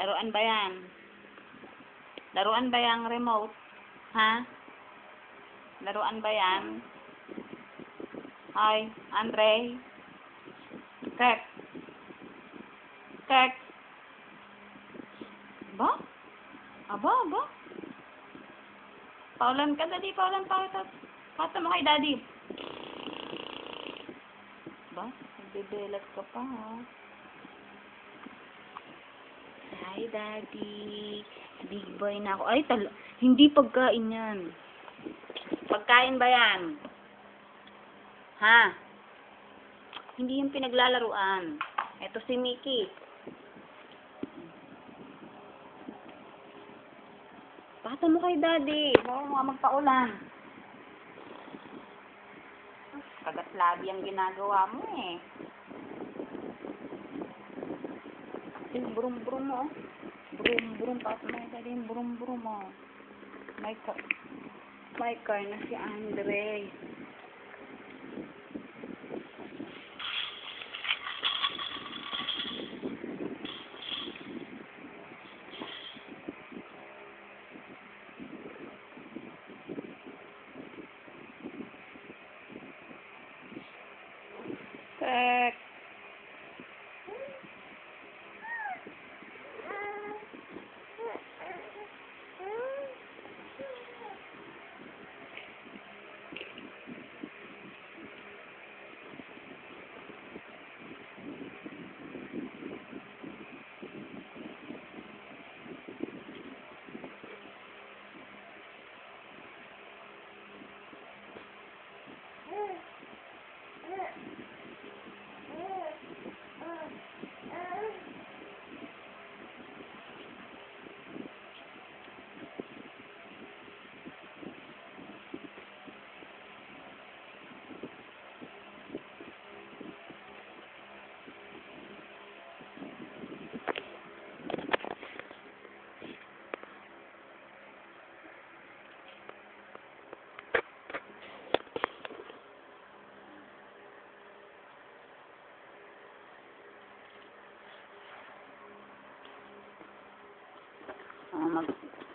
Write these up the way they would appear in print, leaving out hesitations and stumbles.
Laruan ba yan? Laruan ba yung remote? Ha? Laruan ba yan? Ay, Andre? Kirk? Kirk? Ba? Aba. Paulan ka, Daddy. Paulan pa. Kata mo kay Daddy. Ba? Nagbebelat ka pa, ha? Hi, Daddy. Big boy na ako. Ay, hindi pagkain yan. Pagkain ba yan? Ha? Hindi yung pinaglalaruan. Ito si Mickey. Pata mo kay Daddy. Baka mga magpaulan. Kagat-labi ang ginagawa mo eh. Yung brum-brum mo. Brum-brum. Pata mo kay Daddy yung brum-brum mo. May car na si Andre. Kek.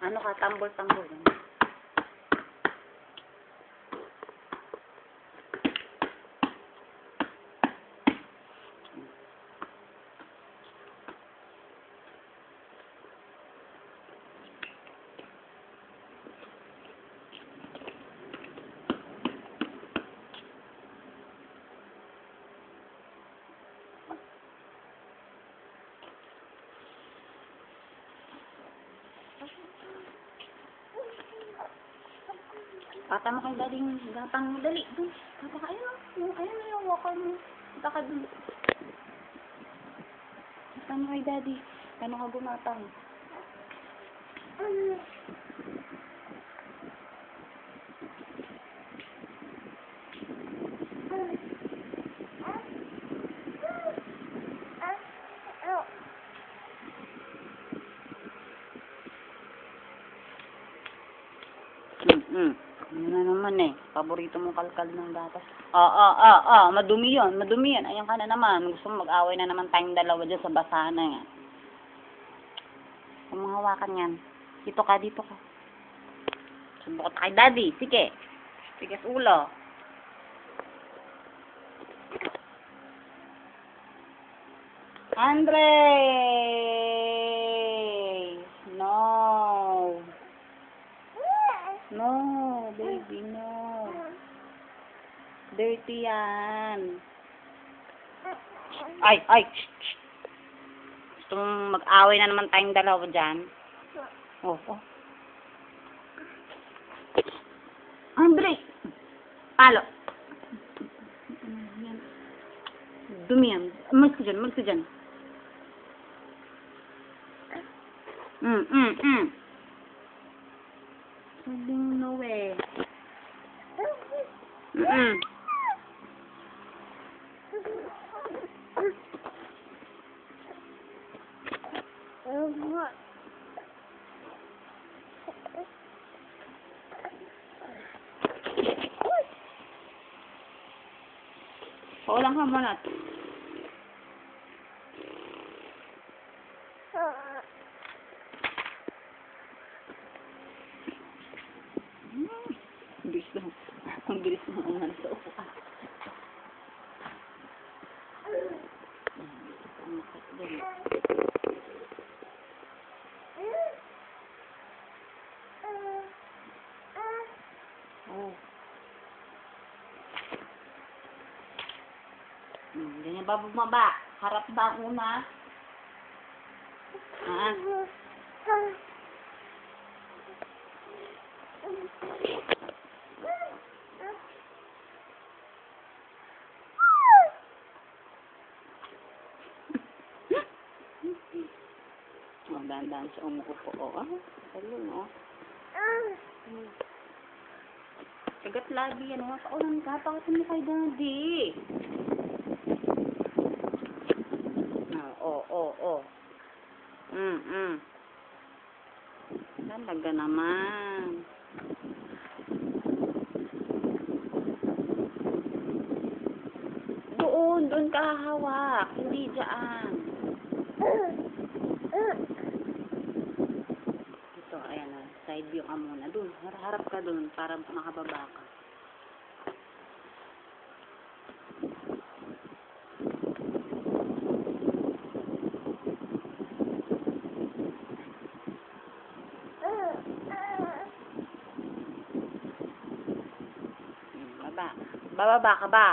Ano ka, tambol-tambol. Pata mo kay Daddy yung gapang mo. Dali, dun. Pata ka, ayun na yung walker mo. Pata ka dun. Pata mo kay Daddy. Kano ka gumapang? Ano na naman eh. Paborito mong kalkal ng gatas. Madumi yun. Ayan ka na naman. Gusto mo mag-away na naman tayong dalawa dyan sa basahan na yan. Kung mga hawakan yan. Dito ka. Subukot kay Daddy. Sige. Tigas ulo. Andre! No, baby, no. Dirty yan. Ay. Gusto mong mag-away na naman tayong dalawa dyan? Oh. Andre! Palo. Dumi yan. Malis ka dyan. Sabi no eh. Paulang ka muna. Ang bilis mo naman sa upuan. Ang makat din. Oh. Ganyan ba bumaba? Harap ba ang una? Ha? Oh, dahan-dahan siya umuupo. Oh, ah. Talong, oh. Kagat lagi yan. Paulan ka. Pakasin mo kay daddy. Oh. Talaga naman. Doon ka hahawak. Hindi dyan. Ito, ayan na. Side view ka muna. Doon. Harap ka doon para makababa ka. Bababa ka ba?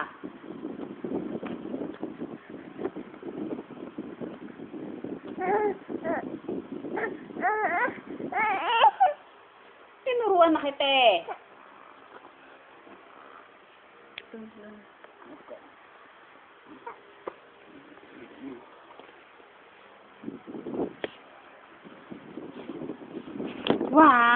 Tinuruan na kita eh. Wow!